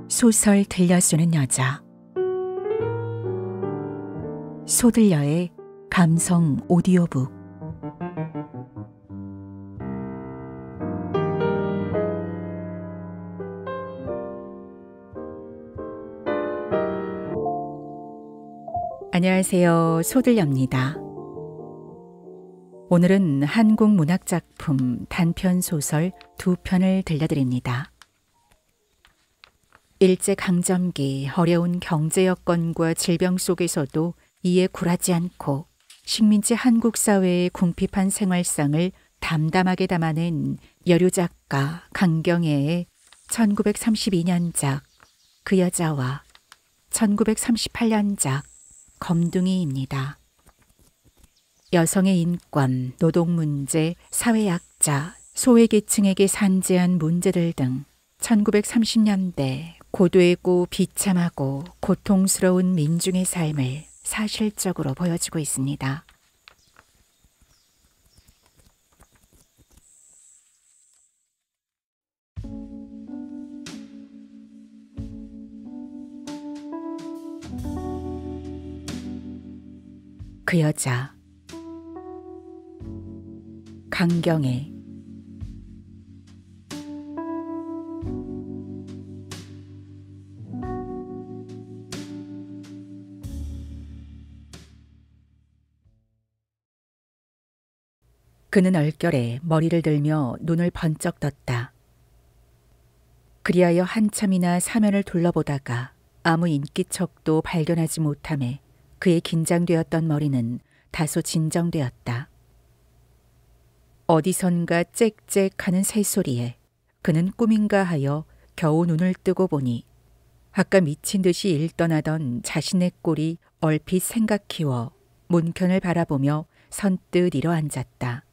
소설 들려주는 여자. 소들려의 감성 오디오북. 안녕하세요. 소들려입니다. 오늘은 한국 문학작품 단편 소설 2편을 들려드립니다. 일제강점기 어려운 경제 여건과 질병 속에서도 이에 굴하지 않고 식민지 한국 사회의 궁핍한 생활상을 담담하게 담아낸 여류 작가 강경애의 1932년작 그 여자와 1938년작 검둥이입니다. 여성의 인권, 노동 문제, 사회약자, 소외계층에게 산재한 문제들 등 1930년대 고되고 비참하고 고통스러운 민중의 삶을 사실적으로 보여주고 있습니다. 그 여자. 강경애. 그는 얼결에 머리를 들며 눈을 번쩍 떴다. 그리하여 한참이나 사면을 둘러보다가 아무 인기척도 발견하지 못함에 그의 긴장되었던 머리는 다소 진정되었다. 어디선가 짹짹하는 새소리에 그는 꿈인가 하여 겨우 눈을 뜨고 보니 아까 미친 듯이 일떠나던 자신의 꼴이 얼핏 생각히워 문편을 바라보며 선뜻 일어앉았다.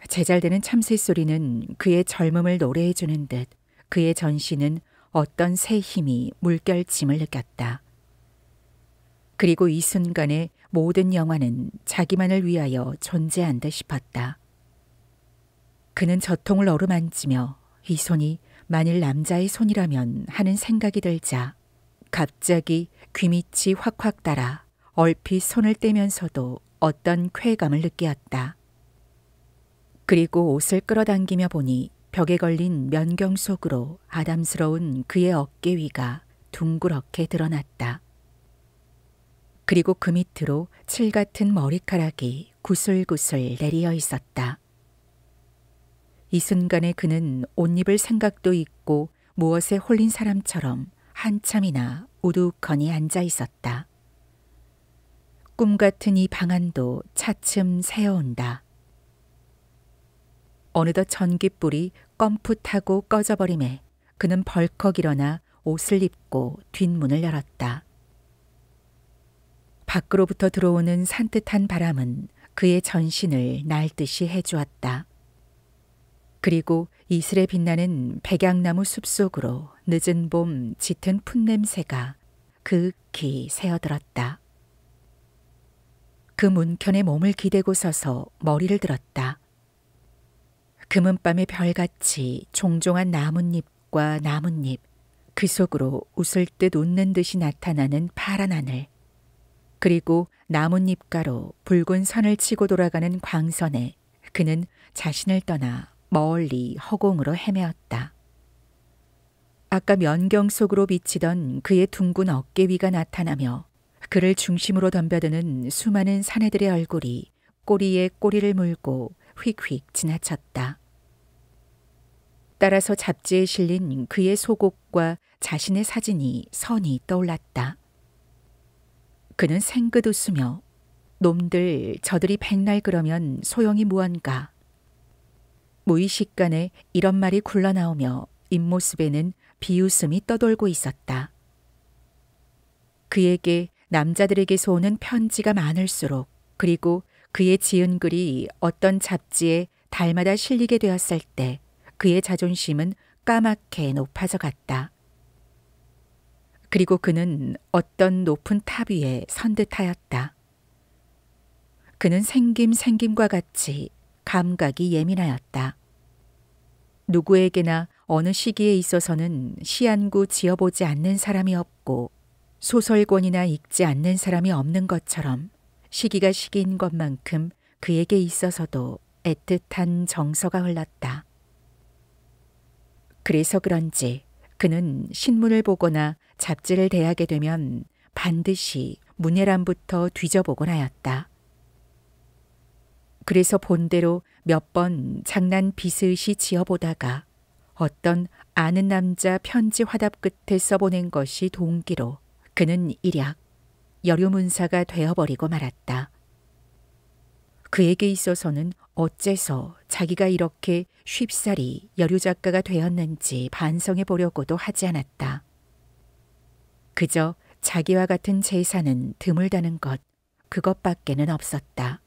제잘되는 참새소리는 그의 젊음을 노래해 주는 듯 그의 전신은 어떤 새 힘이 물결침을 느꼈다. 그리고 이 순간에 모든 영화는 자기만을 위하여 존재한 듯 싶었다. 그는 저통을 어루만지며 이 손이 만일 남자의 손이라면 하는 생각이 들자 갑자기 귀밑이 확확 달아 얼핏 손을 떼면서도 어떤 쾌감을 느끼었다. 그리고 옷을 끌어당기며 보니 벽에 걸린 면경 속으로 아담스러운 그의 어깨 위가 둥그렇게 드러났다. 그리고 그 밑으로 칠 같은 머리카락이 구슬구슬 내리어 있었다. 이 순간에 그는 옷 입을 생각도 있고 무엇에 홀린 사람처럼 한참이나 우두커니 앉아 있었다. 꿈 같은 이 방안도 차츰 새어온다. 어느덧 전깃불이 껌풋하고 꺼져버림에 그는 벌컥 일어나 옷을 입고 뒷문을 열었다. 밖으로부터 들어오는 산뜻한 바람은 그의 전신을 날듯이 해주었다. 그리고 이슬에 빛나는 백양나무 숲속으로 늦은 봄 짙은 풋냄새가 그윽히 새어들었다. 그 문편에 몸을 기대고 서서 머리를 들었다. 금은밤의 별같이 종종한 나뭇잎과 나뭇잎, 그 속으로 웃을 듯 웃는 듯이 나타나는 파란 하늘, 그리고 나뭇잎가로 붉은 선을 치고 돌아가는 광선에 그는 자신을 떠나 멀리 허공으로 헤매었다. 아까 면경 속으로 비치던 그의 둥근 어깨 위가 나타나며 그를 중심으로 덤벼드는 수많은 사내들의 얼굴이 꼬리에 꼬리를 물고 휙휙 지나쳤다. 따라서 잡지에 실린 그의 속옷과 자신의 사진이 선히 떠올랐다. 그는 생긋 웃으며 놈들 저들이 백날 그러면 소용이 무언가. 무의식간에 이런 말이 굴러나오며 입모습에는 비웃음이 떠돌고 있었다. 그에게 남자들에게서 오는 편지가 많을수록 그리고 그의 지은 글이 어떤 잡지에 달마다 실리게 되었을 때 그의 자존심은 까맣게 높아져 갔다. 그리고 그는 어떤 높은 탑 위에 선 듯하였다. 그는 생김과 같이 감각이 예민하였다. 누구에게나 어느 시기에 있어서는 시안구 지어보지 않는 사람이 없고 소설권이나 읽지 않는 사람이 없는 것처럼 시기가 시기인 것만큼 그에게 있어서도 애틋한 정서가 흘렀다. 그래서 그런지 그는 신문을 보거나 잡지를 대하게 되면 반드시 문예란부터 뒤져보곤 하였다. 그래서 본대로 몇 번 장난 비스릇이 지어보다가 어떤 아는 남자 편지 화답 끝에 써보낸 것이 동기로 그는 일약 여류문사가 되어버리고 말았다. 그에게 있어서는 어째서 자기가 이렇게 쉽사리 여류작가가 되었는지 반성해 보려고도 하지 않았다. 그저 자기와 같은 재산은 드물다는 것, 그것밖에는 없었다.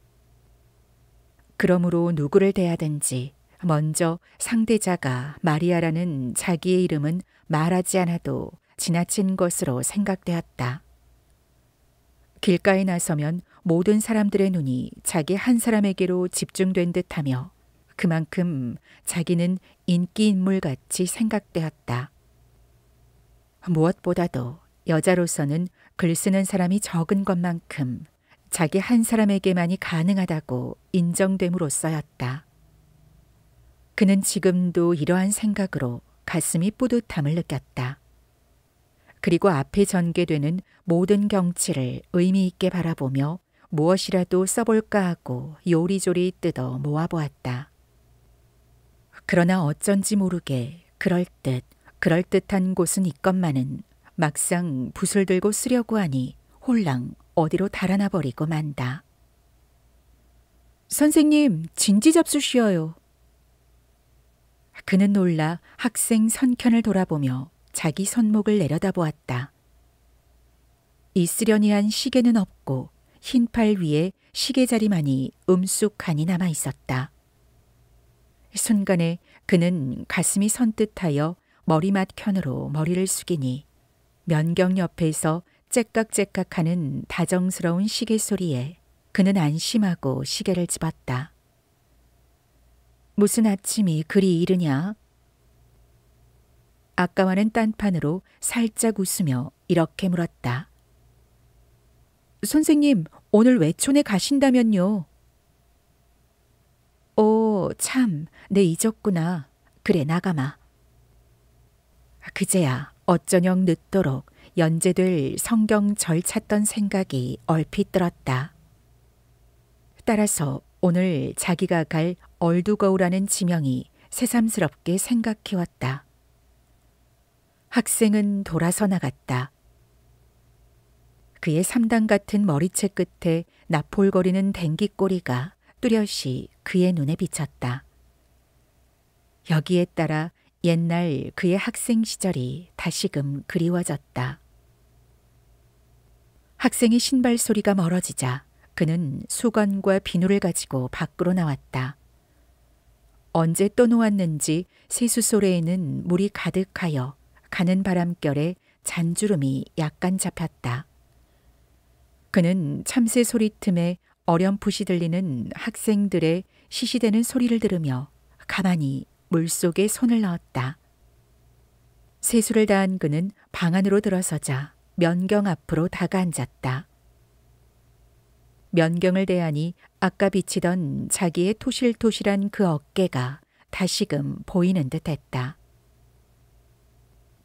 그러므로 누구를 대하든지 먼저 상대자가 마리아라는 자기의 이름은 말하지 않아도 지나친 것으로 생각되었다. 길가에 나서면 모든 사람들의 눈이 자기 한 사람에게로 집중된 듯하며 그만큼 자기는 인기 인물같이 생각되었다. 무엇보다도 여자로서는 글 쓰는 사람이 적은 것만큼 자기 한 사람에게만이 가능하다고 인정됨으로써였다. 그는 지금도 이러한 생각으로 가슴이 뿌듯함을 느꼈다. 그리고 앞에 전개되는 모든 경치를 의미 있게 바라보며 무엇이라도 써볼까 하고 요리조리 뜯어 모아보았다. 그러나 어쩐지 모르게 그럴듯한 곳은 있건만은 막상 붓을 들고 쓰려고 하니 홀랑 어디로 달아나 버리고 만다. 선생님, 진지 잡수시어요. 그는 놀라 학생 선편을 돌아보며 자기 손목을 내려다보았다. 이스려니한 시계는 없고 흰 팔 위에 시계자리만이 음쑥하니 남아 있었다. 순간에 그는 가슴이 선뜻하여 머리맡편으로 머리를 숙이니 면경 옆에서 째깍째깍하는 다정스러운 시계 소리에 그는 안심하고 시계를 집었다. 무슨 아침이 그리 이르냐? 아까와는 딴판으로 살짝 웃으며 이렇게 물었다. 선생님, 오늘 외촌에 가신다면요. 오, 참, 내 잊었구나. 그래, 나가마. 그제야 어쩌녁 늦도록 연재될 성경절 찾던 생각이 얼핏 들었다. 따라서 오늘 자기가 갈 얼두거우라는 지명이 새삼스럽게 생각해왔다. 학생은 돌아서 나갔다. 그의 삼당 같은 머리채 끝에 나폴거리는 댕기꼬리가 뚜렷이 그의 눈에 비쳤다. 여기에 따라 옛날 그의 학생 시절이 다시금 그리워졌다. 학생의 신발 소리가 멀어지자 그는 수건과 비누를 가지고 밖으로 나왔다. 언제 또 놓았는지 세수소래에는 물이 가득하여 가는 바람결에 잔주름이 약간 잡혔다. 그는 참새 소리 틈에 어렴풋이 들리는 학생들의 시시대는 소리를 들으며 가만히 물속에 손을 넣었다. 세수를 다한 그는 방 안으로 들어서자 면경 앞으로 다가앉았다. 면경을 대하니 아까 비치던 자기의 토실토실한 그 어깨가 다시금 보이는 듯했다.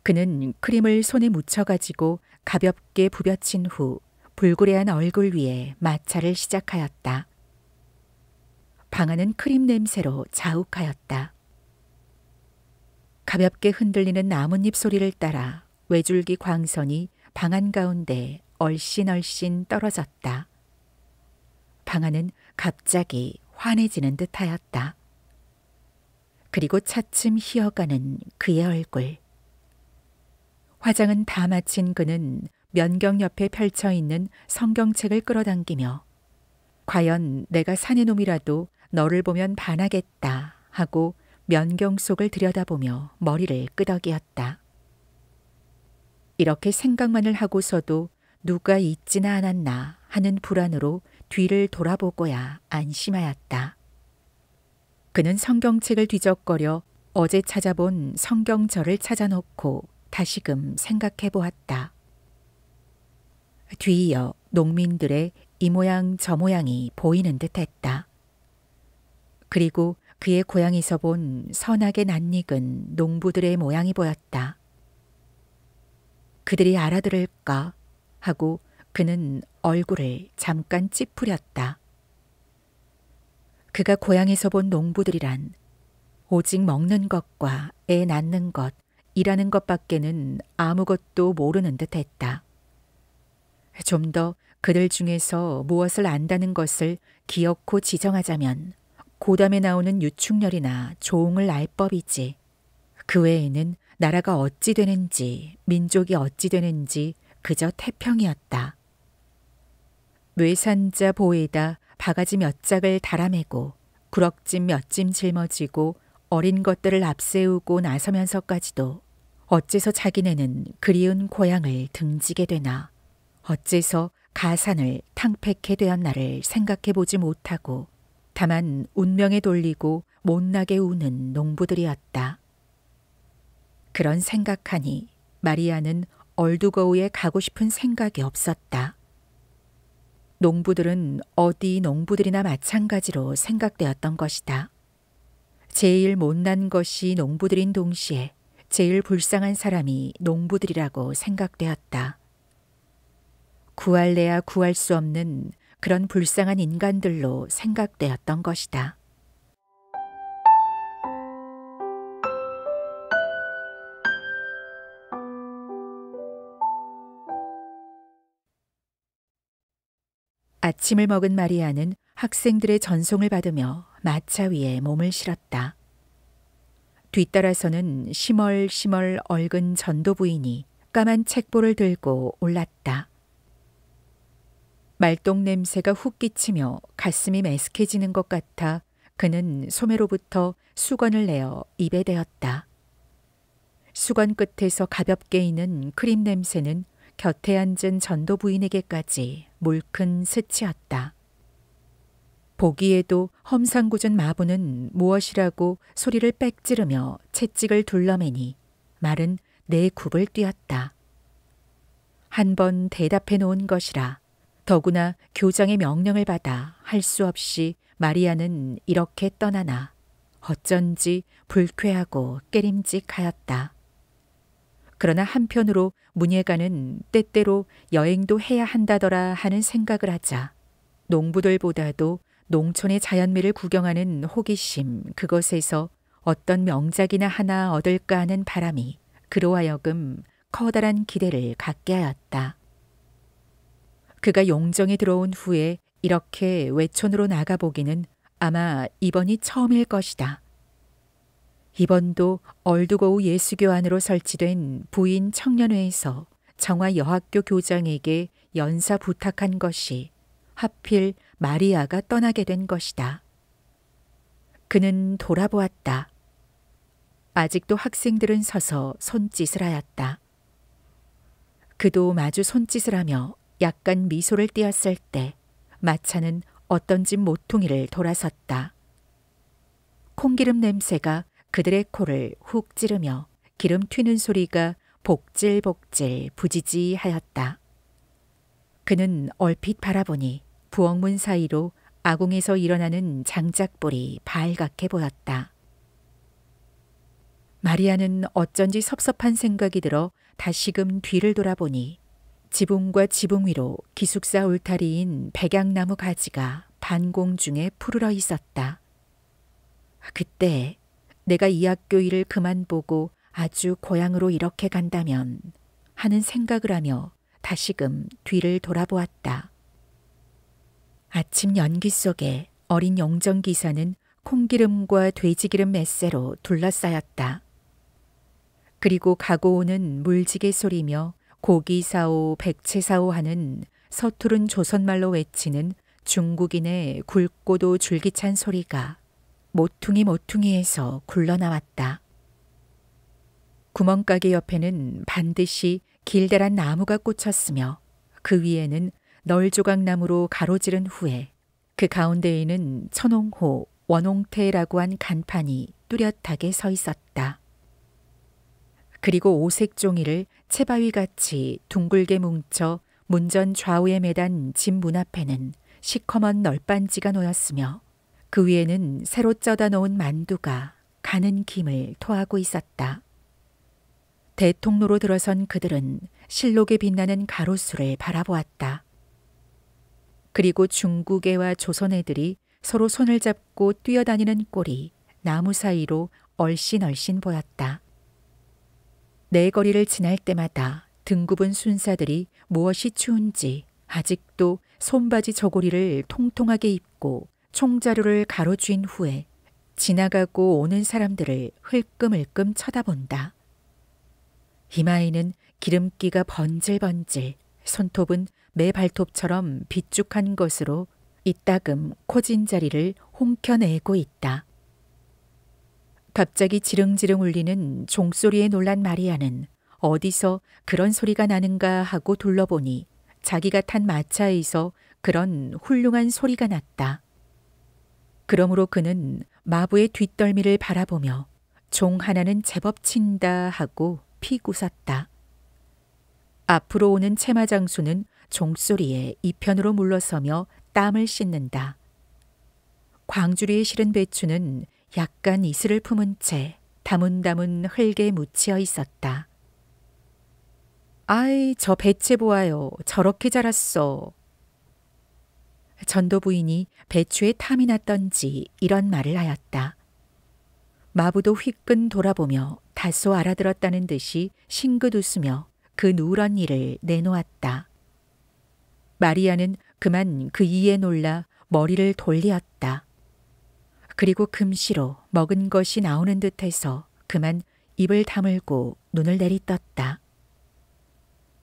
그는 크림을 손에 묻혀가지고 가볍게 부벼친 후 불구레한 얼굴 위에 마찰을 시작하였다. 방 안은 크림 냄새로 자욱하였다. 가볍게 흔들리는 나뭇잎 소리를 따라 외줄기 광선이 방 안가운데 얼씬얼씬 떨어졌다. 방 안은 갑자기 환해지는 듯하였다. 그리고 차츰 희어가는 그의 얼굴. 화장은 다 마친 그는 면경 옆에 펼쳐있는 성경책을 끌어당기며 과연 내가 사내 놈이라도 너를 보면 반하겠다 하고 면경 속을 들여다보며 머리를 끄덕이었다. 이렇게 생각만을 하고서도 누가 있지나 않았나 하는 불안으로 뒤를 돌아보고야 안심하였다. 그는 성경책을 뒤적거려 어제 찾아본 성경절을 찾아놓고 다시금 생각해 보았다. 뒤이어 농민들의 이 모양 저 모양이 보이는 듯했다. 그리고 그의 고향에서 본 선하게 낯익은 농부들의 모양이 보였다. 그들이 알아들을까 하고 그는 얼굴을 잠깐 찌푸렸다. 그가 고향에서 본 농부들이란 오직 먹는 것과 애 낳는 것, 일하는 것밖에는 아무것도 모르는 듯했다. 좀 더 그들 중에서 무엇을 안다는 것을 기어코 지정하자면 고담에 나오는 유충렬이나 조응을 알 법이지. 그 외에는 나라가 어찌 되는지 민족이 어찌 되는지 그저 태평이었다. 외산자 보에다 바가지 몇 짝을 달아매고 구럭짐 몇 짐 짊어지고 어린 것들을 앞세우고 나서면서까지도 어째서 자기네는 그리운 고향을 등지게 되나, 어째서 가산을 탕팩해 되었나를 생각해 보지 못하고 다만 운명에 돌리고 못나게 우는 농부들이었다. 그런 생각하니 마리아는 얼두거우에 가고 싶은 생각이 없었다. 농부들은 어디 농부들이나 마찬가지로 생각되었던 것이다. 제일 못난 것이 농부들인 동시에 제일 불쌍한 사람이 농부들이라고 생각되었다. 구할래야 구할 수 없는 그런 불쌍한 인간들로 생각되었던 것이다. 아침을 먹은 마리아는 학생들의 전송을 받으며 마차 위에 몸을 실었다. 뒤따라서는 시멀시멀 얼근 전도 부인이 까만 책보를 들고 올랐다. 말똥 냄새가 훅 끼치며 가슴이 매스케지는 것 같아 그는 소매로부터 수건을 내어 입에 대었다. 수건 끝에서 가볍게 이는 크림 냄새는 곁에 앉은 전도 부인에게까지 물큰 스치었다. 보기에도 험상궂은 마부는 무엇이라고 소리를 빽 지르며 채찍을 둘러매니 말은 내 굽을 뛰었다. 한 번 대답해 놓은 것이라 더구나 교장의 명령을 받아 할 수 없이 마리아는 이렇게 떠나나 어쩐지 불쾌하고 깨림직하였다. 그러나 한편으로 문예가는 때때로 여행도 해야 한다더라 하는 생각을 하자 농부들보다도 농촌의 자연미를 구경하는 호기심 그것에서 어떤 명작이나 하나 얻을까 하는 바람이 그로 하여금 커다란 기대를 갖게 하였다. 그가 용정에 들어온 후에 이렇게 외촌으로 나가보기는 아마 이번이 처음일 것이다. 이번도 얼두거우 예수교 안으로 설치된 부인 청년회에서 정화 여학교 교장에게 연사 부탁한 것이 하필 마리아가 떠나게 된 것이다. 그는 돌아보았다. 아직도 학생들은 서서 손짓을 하였다. 그도 마주 손짓을 하며 약간 미소를 띄었을 때 마차는 어떤 집 모퉁이를 돌아섰다. 콩기름 냄새가 그들의 코를 훅 찌르며 기름 튀는 소리가 복질복질 부지지하였다. 그는 얼핏 바라보니 부엌문 사이로 아궁에서 일어나는 장작불이 발갛게 보였다. 마리아는 어쩐지 섭섭한 생각이 들어 다시금 뒤를 돌아보니 지붕과 지붕 위로 기숙사 울타리인 백양나무 가지가 반공 중에 푸르러 있었다. 그때 내가 이 학교 일을 그만보고 아주 고향으로 이렇게 간다면 하는 생각을 하며 다시금 뒤를 돌아보았다. 아침 연기 속에 어린 용정기사는 콩기름과 돼지기름 맷새로 둘러싸였다. 그리고 가고 오는 물지개 소리며 고기 사오, 백채 사오 하는 서투른 조선말로 외치는 중국인의 굵고도 줄기찬 소리가 모퉁이에서 굴러나왔다. 구멍가게 옆에는 반드시 길다란 나무가 꽂혔으며 그 위에는 널조각나무로 가로지른 후에 그 가운데에는 천홍호, 원홍태라고 한 간판이 뚜렷하게 서 있었다. 그리고 오색 종이를 채바위같이 둥글게 뭉쳐 문전 좌우에 매단 집 문 앞에는 시커먼 널빤지가 놓였으며 그 위에는 새로 쪄다 놓은 만두가 가는 김을 토하고 있었다. 대통로로 들어선 그들은 실록에 빛나는 가로수를 바라보았다. 그리고 중국애와 조선애들이 서로 손을 잡고 뛰어다니는 꼴이 나무 사이로 얼씬얼씬 보였다. 내 거리를 지날 때마다 등굽은 순사들이 무엇이 추운지 아직도 손바지 저고리를 통통하게 입고 총자루를 가로쥔 후에 지나가고 오는 사람들을 흘끔흘끔 쳐다본다. 이마에는 기름기가 번질번질, 손톱은 매 발톱처럼 비쭉한 것으로 이따금 코진자리를 홍켜내고 있다. 갑자기 지릉지릉 울리는 종소리에 놀란 마리아는 어디서 그런 소리가 나는가 하고 둘러보니 자기가 탄 마차에서 그런 훌륭한 소리가 났다. 그러므로 그는 마부의 뒷덜미를 바라보며 종 하나는 제법 친다 하고 픽 웃었다. 앞으로 오는 채마장수는 종소리에 이편으로 물러서며 땀을 씻는다. 광주리에 실은 배추는 약간 이슬을 품은 채 다문다문 흙에 묻혀 있었다. 아이, 저 배채 보아요. 저렇게 자랐어. 전도 부인이 배추에 탐이 났던지 이런 말을 하였다. 마부도 휘끈 돌아보며 다소 알아들었다는 듯이 싱긋 웃으며 그 누런 일을 내놓았다. 마리아는 그만 그 이에 놀라 머리를 돌리었다. 그리고 금시로 먹은 것이 나오는 듯해서 그만 입을 다물고 눈을 내리떴다.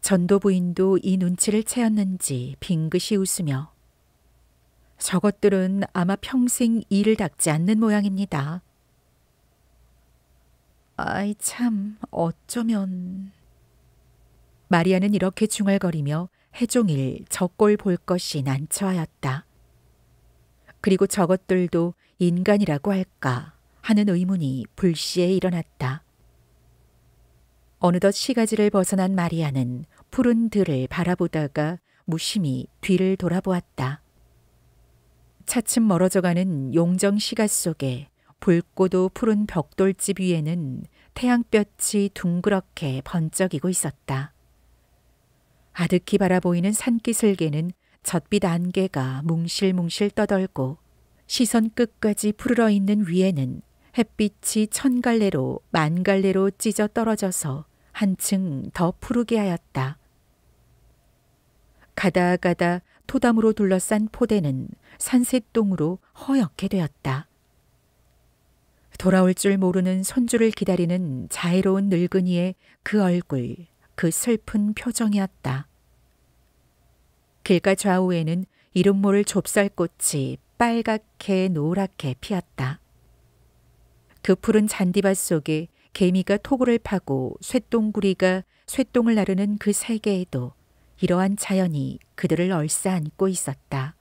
전도 부인도 이 눈치를 채었는지 빙긋이 웃으며 저것들은 아마 평생 이를 닦지 않는 모양입니다. 아이 참 어쩌면... 마리아는 이렇게 중얼거리며 해종일 저 꼴 볼 것이 난처하였다. 그리고 저것들도 인간이라고 할까 하는 의문이 불시에 일어났다. 어느덧 시가지를 벗어난 마리아는 푸른 들을 바라보다가 무심히 뒤를 돌아보았다. 차츰 멀어져가는 용정 시가 속에 붉고도 푸른 벽돌집 위에는 태양볕이 둥그렇게 번쩍이고 있었다. 아득히 바라보이는 산기슭에는 젖빛 안개가 뭉실뭉실 떠돌고 시선 끝까지 푸르러 있는 위에는 햇빛이 천갈래로 만갈래로 찢어 떨어져서 한층 더 푸르게 하였다. 가다가다 토담으로 둘러싼 포대는 산새똥으로 허옇게 되었다. 돌아올 줄 모르는 손주를 기다리는 자애로운 늙은이의 그 얼굴, 그 슬픈 표정이었다. 길가 좌우에는 이름 모를 좁쌀꽃이 빨갛게 노랗게 피었다. 그 푸른 잔디밭 속에 개미가 토굴을 파고 쇠똥구리가 쇠똥을 나르는 그 세계에도 이러한 자연이 그들을 얼싸안고 있었다.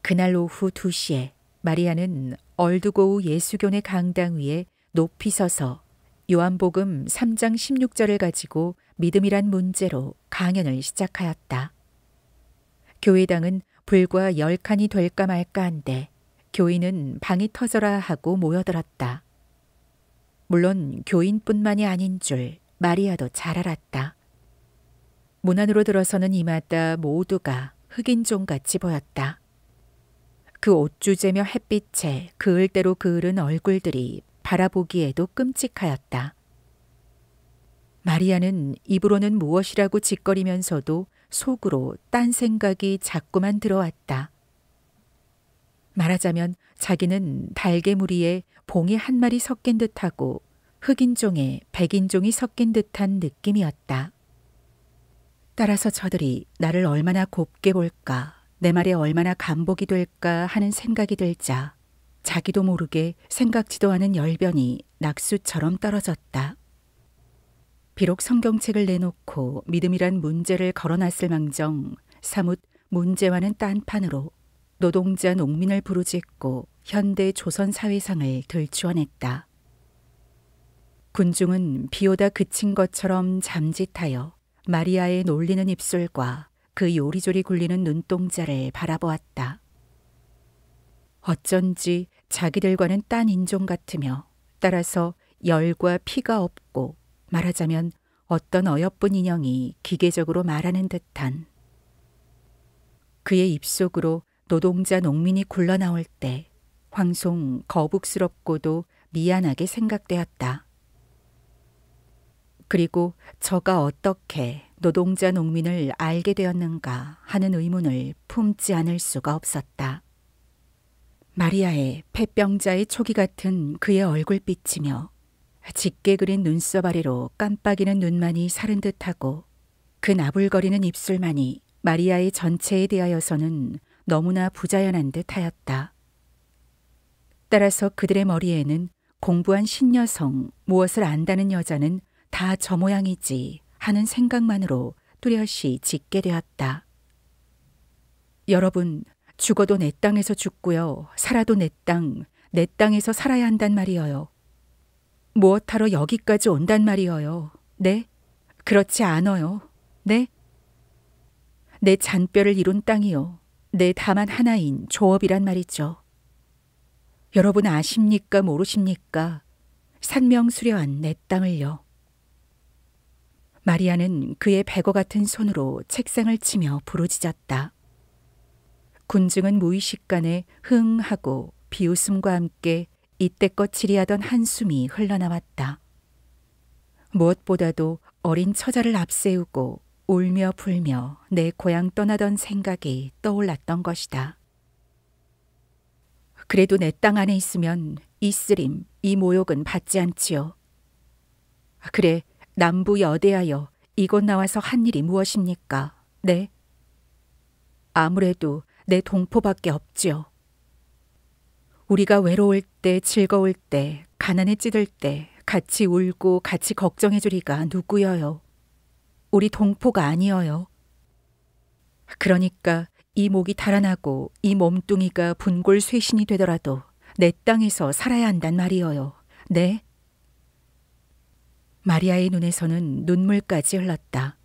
그날 오후 2시에 마리아는 얼두고우 예수교내 강당 위에 높이 서서 요한복음 3장 16절을 가지고 믿음이란 문제로 강연을 시작하였다. 교회당은 불과 10칸이 될까 말까 한데 교인은 방이 터져라 하고 모여들었다. 물론 교인뿐만이 아닌 줄 마리아도 잘 알았다. 문 안으로 들어서는 이마다 모두가 흑인종같이 보였다. 그 옷주제며 햇빛에 그을대로 그을은 얼굴들이 바라보기에도 끔찍하였다. 마리아는 입으로는 무엇이라고 짓거리면서도 속으로 딴 생각이 자꾸만 들어왔다. 말하자면 자기는 달개무리에 봉이 한 마리 섞인 듯하고 흑인종에 백인종이 섞인 듯한 느낌이었다. 따라서 저들이 나를 얼마나 곱게 볼까, 내 말에 얼마나 감복이 될까 하는 생각이 들자 자기도 모르게 생각지도 않은 열변이 낙수처럼 떨어졌다. 비록 성경책을 내놓고 믿음이란 문제를 걸어놨을 망정 사뭇 문제와는 딴판으로 노동자 농민을 부르짖고 현대 조선 사회상을 들추어냈다. 군중은 비오다 그친 것처럼 잠짓하여 마리아의 놀리는 입술과 그 요리조리 굴리는 눈동자를 바라보았다. 어쩐지 자기들과는 딴 인종 같으며 따라서 열과 피가 없고 말하자면 어떤 어여쁜 인형이 기계적으로 말하는 듯한. 그의 입속으로 노동자 농민이 굴러나올 때 황송 거북스럽고도 미안하게 생각되었다. 그리고 저가 어떻게 노동자 농민을 알게 되었는가 하는 의문을 품지 않을 수가 없었다. 마리아의 폐병자의 초기 같은 그의 얼굴빛이며 짙게 그린 눈썹 아래로 깜빡이는 눈만이 사른 듯하고 그 나불거리는 입술만이 마리아의 전체에 대하여서는 너무나 부자연한 듯하였다. 따라서 그들의 머리에는 공부한 신여성, 무엇을 안다는 여자는 다 저 모양이지 하는 생각만으로 뚜렷이 짓게 되었다. 여러분, 죽어도 내 땅에서 죽고요. 살아도 내 땅에서 살아야 한단 말이어요. 무엇하러 여기까지 온단 말이어요. 네? 그렇지 않아요. 네? 내 잔뼈를 이룬 땅이요. 내 다만 하나인 조업이란 말이죠. 여러분 아십니까 모르십니까? 산명수려한 내 땅을요. 마리아는 그의 백어 같은 손으로 책상을 치며 부르짖었다. 군중은 무의식간에 흥 하고 비웃음과 함께 이때껏 지리하던 한숨이 흘러나왔다. 무엇보다도 어린 처자를 앞세우고 울며 불며 내 고향 떠나던 생각이 떠올랐던 것이다. 그래도 내 땅 안에 있으면 이 쓰림, 이 모욕은 받지 않지요. 그래, 남부 여대하여 이곳 나와서 한 일이 무엇입니까? 네? 아무래도 내 동포밖에 없지요. 우리가 외로울 때, 즐거울 때, 가난에 찌들 때 같이 울고 같이 걱정해 주리가 누구여요? 우리 동포가 아니어요. 그러니까 이 목이 달아나고 이 몸뚱이가 분골쇄신이 되더라도 내 땅에서 살아야 한단 말이어요. 네? 마리아의 눈에서는 눈물까지 흘렀다.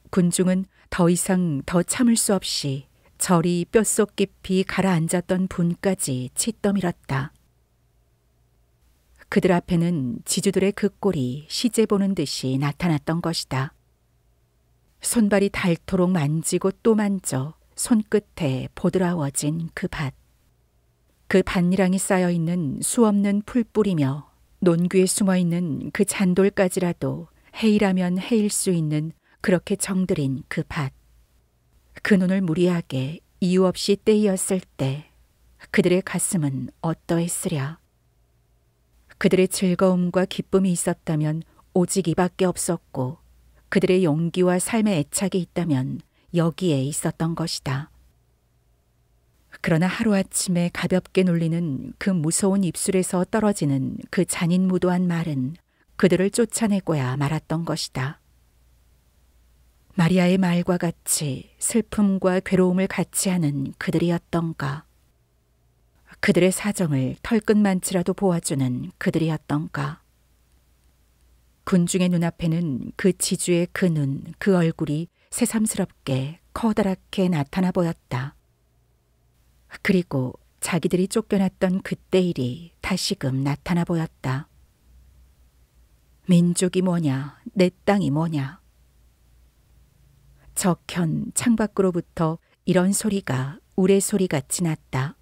군중은 더 이상 더 참을 수 없이 저리 뼛속 깊이 가라앉았던 분까지 치떠밀었다. 그들 앞에는 지주들의 그 꼴이 시제 보는 듯이 나타났던 것이다. 손발이 닳도록 만지고 또 만져 손끝에 보드라워진 그 밭. 그 밭니랑이 쌓여있는 수없는 풀뿌리며 논귀에 숨어있는 그 잔돌까지라도 해이라면 해일 수 있는 그렇게 정들인 그 밭. 그 눈을 무리하게 이유 없이 떼이었을 때 그들의 가슴은 어떠했으랴. 그들의 즐거움과 기쁨이 있었다면 오직 이밖에 없었고 그들의 용기와 삶의 애착이 있다면 여기에 있었던 것이다. 그러나 하루아침에 가볍게 놀리는 그 무서운 입술에서 떨어지는 그 잔인무도한 말은 그들을 쫓아내고야 말았던 것이다. 마리아의 말과 같이 슬픔과 괴로움을 같이 하는 그들이었던가? 그들의 사정을 털끝만치라도 보아주는 그들이었던가? 군중의 눈앞에는 그 지주의 그 눈, 그 얼굴이 새삼스럽게 커다랗게 나타나 보였다. 그리고 자기들이 쫓겨났던 그때 일이 다시금 나타나 보였다. 민족이 뭐냐, 내 땅이 뭐냐. 저편 창밖으로부터 이런 소리가 우레소리같이 났다.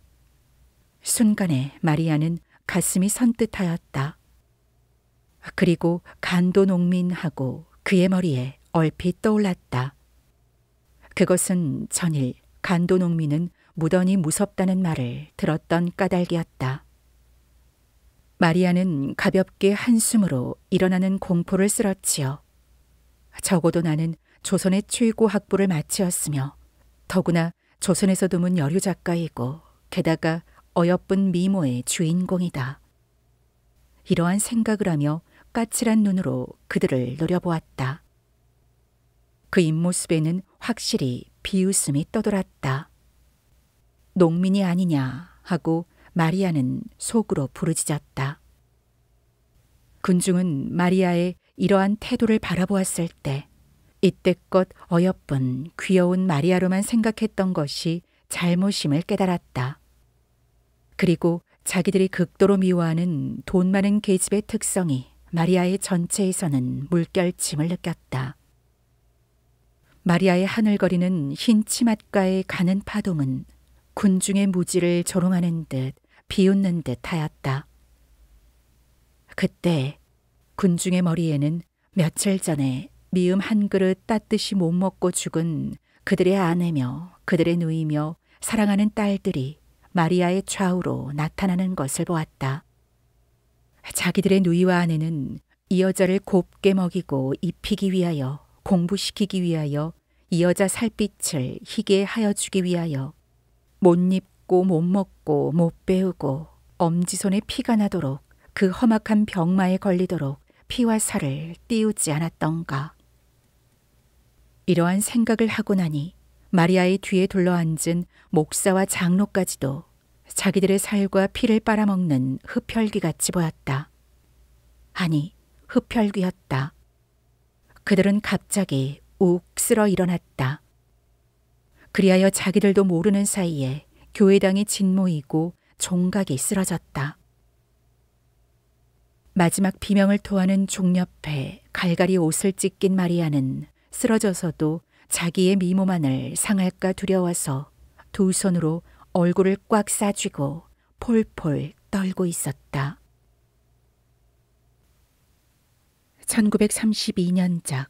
순간에 마리아는 가슴이 선뜻하였다. 그리고 간도 농민하고 그의 머리에 얼핏 떠올랐다. 그것은 전일 간도 농민은 무던히 무섭다는 말을 들었던 까닭이었다. 마리아는 가볍게 한숨으로 일어나는 공포를 쓰러치어 적어도 나는 조선의 최고 학부를 마치었으며 더구나 조선에서 드문 여류 작가이고 게다가 어여쁜 미모의 주인공이다. 이러한 생각을 하며 까칠한 눈으로 그들을 노려보았다. 그 입모습에는 확실히 비웃음이 떠돌았다. 농민이 아니냐 하고 마리아는 속으로 부르짖었다. 군중은 마리아의 이러한 태도를 바라보았을 때 이때껏 어여쁜 귀여운 마리아로만 생각했던 것이 잘못임을 깨달았다. 그리고 자기들이 극도로 미워하는 돈 많은 계집의 특성이 마리아의 전체에서는 물결침을 느꼈다. 마리아의 하늘거리는 흰 치맛가에 가는 파동은 군중의 무지를 조롱하는 듯 비웃는 듯 하였다. 그때 군중의 머리에는 며칠 전에 미음 한 그릇 따뜻이 못 먹고 죽은 그들의 아내며 그들의 누이며 사랑하는 딸들이 마리아의 좌우로 나타나는 것을 보았다. 자기들의 누이와 아내는 이 여자를 곱게 먹이고 입히기 위하여, 공부시키기 위하여, 이 여자 살빛을 희게 하여 주기 위하여 못 입고 못 먹고 못 배우고 엄지손에 피가 나도록 그 험악한 병마에 걸리도록 피와 살을 띄우지 않았던가. 이러한 생각을 하고 나니 마리아의 뒤에 둘러앉은 목사와 장로까지도 자기들의 살과 피를 빨아먹는 흡혈귀같이 보였다. 아니, 흡혈귀였다. 그들은 갑자기 욱 쓸어 일어났다. 그리하여 자기들도 모르는 사이에 교회당이 짓모이고 종각이 쓰러졌다. 마지막 비명을 토하는 종 옆에 갈갈이 옷을 찢긴 마리아는 쓰러져서도 자기의 미모만을 상할까 두려워서 두 손으로 얼굴을 꽉 싸쥐고 폴폴 떨고 있었다. 1932년작.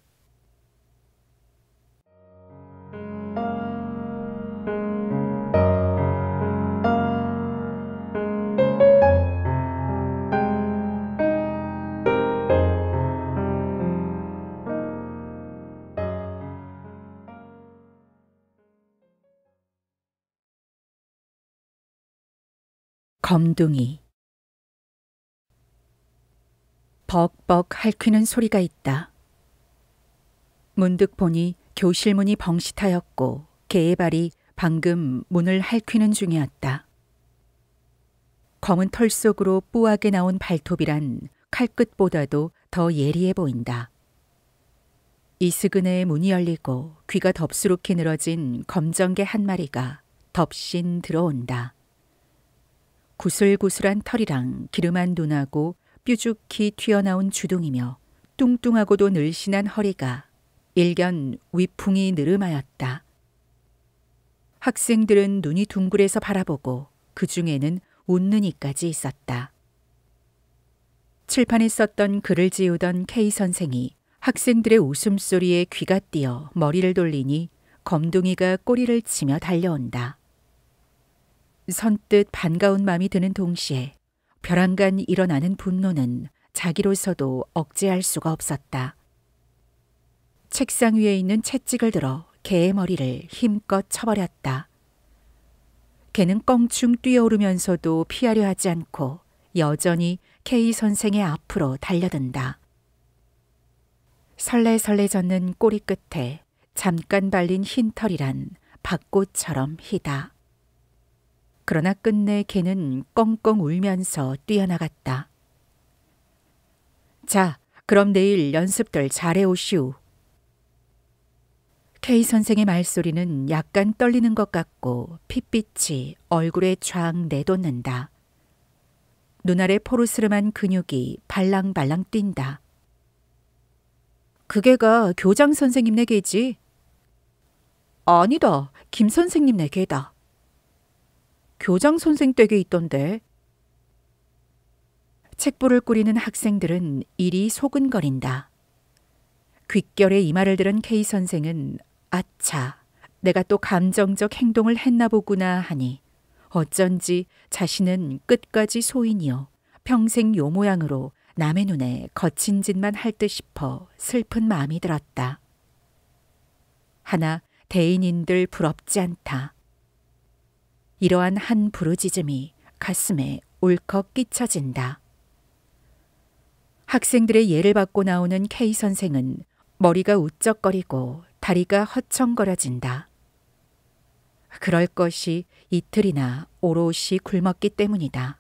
검둥이. 벅벅 핥히는 소리가 있다. 문득 보니 교실 문이 벙싯하였고 개의 발이 방금 문을 핥히는 중이었다. 검은 털 속으로 뿌하게 나온 발톱이란 칼끝보다도 더 예리해 보인다. 이스그네의 문이 열리고 귀가 덥수룩히 늘어진 검정개 한 마리가 덥신 들어온다. 구슬구슬한 털이랑 기름한 눈하고 뾰족히 튀어나온 주둥이며 뚱뚱하고도 늘씬한 허리가 일견 위풍이 느름하였다. 학생들은 눈이 둥글해서 바라보고 그 중에는 웃는 이까지 있었다. 칠판에 썼던 글을 지우던 K 선생이 학생들의 웃음소리에 귀가 띄어 머리를 돌리니 검둥이가 꼬리를 치며 달려온다. 선뜻 반가운 마음이 드는 동시에 벼랑간 일어나는 분노는 자기로서도 억제할 수가 없었다. 책상 위에 있는 채찍을 들어 개의 머리를 힘껏 쳐버렸다. 개는 껑충 뛰어오르면서도 피하려 하지 않고 여전히 K 선생의 앞으로 달려든다. 설레설레 젖는 꼬리 끝에 잠깐 발린 흰 털이란 밭꽃처럼 희다. 그러나 끝내 개는 꽁꽁 울면서 뛰어나갔다. 자, 그럼 내일 연습들 잘해 오시오. K 선생의 말소리는 약간 떨리는 것 같고 핏빛이 얼굴에 쫙 내돋는다. 눈알의 포르스름한 근육이 발랑발랑 뛴다. 그게가 교장 선생님네 개지? 아니다, 김 선생님네 개다. 교장 선생 댁에 있던데. 책보를 꾸리는 학생들은 이리 소근거린다. 귓결에 이마를 들은 K 선생은 아차, 내가 또 감정적 행동을 했나 보구나 하니 어쩐지 자신은 끝까지 소인이요 평생 요 모양으로 남의 눈에 거친 짓만 할 듯 싶어 슬픈 마음이 들었다. 하나 대인인들 부럽지 않다. 이러한 한 부르짖음이 가슴에 울컥 끼쳐진다. 학생들의 예를 받고 나오는 K 선생은 머리가 우쩍거리고 다리가 허청거려진다. 그럴 것이 이틀이나 오롯이 굶었기 때문이다.